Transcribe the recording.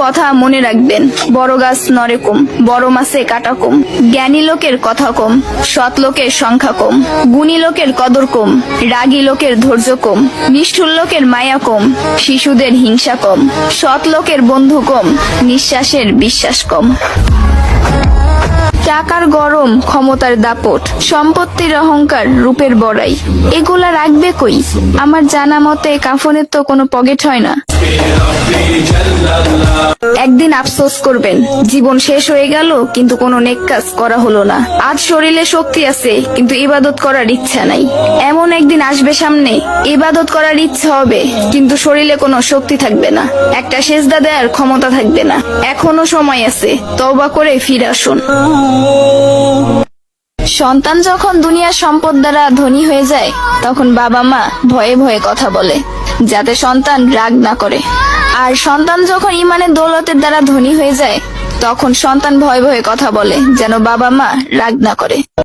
কথা মনে রাখবেন, বড় গাছ নড়ে কম, বড় মাছে কাটা কম। জ্ঞানী লোকের কথা কম, সৎ লোকের সংখ্যা কম। গুণী লোকের কদর কম, রাগী লোকের ধৈর্য কম। নিষ্ঠুর লোকের মায়া কম, শিশুদের হিংসা কম। সৎ লোকের বন্ধু কম, নিঃশ্বাসের বিশ্বাস কম। টাকার গরম, ক্ষমতার দাপট, সম্পত্তির অহংকার, রূপের বড়াই, এগুলা রাখবে কই? আমার জানা মতে কাফনের তো কোনো পকেট হয় না। একদিন আফসোস করবেন, জীবন শেষ হয়ে গেল কিন্তু কোনো নেক কাজ করা হলো না। আজ শরীরে শক্তি আছে কিন্তু ইবাদত করার ইচ্ছা নাই। এমন একদিন আসবে সামনে, ইবাদত করার ইচ্ছা হবে কিন্তু শরীরে কোনো শক্তি থাকবে না, একটা সেজদা দেওয়ার ক্ষমতা থাকবে না। এখনো সময় আছে, তওবা করে ফিরে আসুন। সন্তান যখন দুনিয়ার সম্পদ দ্বারা ধনী হয়ে যায়, তখন বাবা মা ভয়ে ভয়ে কথা বলে যাতে সন্তান রাগ না করে। আর সন্তান যখন ইমানের দৌলতের দ্বারা ধনী হয়ে যায়, তখন সন্তান ভয়ে ভয়ে কথা বলে যেন বাবা মা রাগ না করে।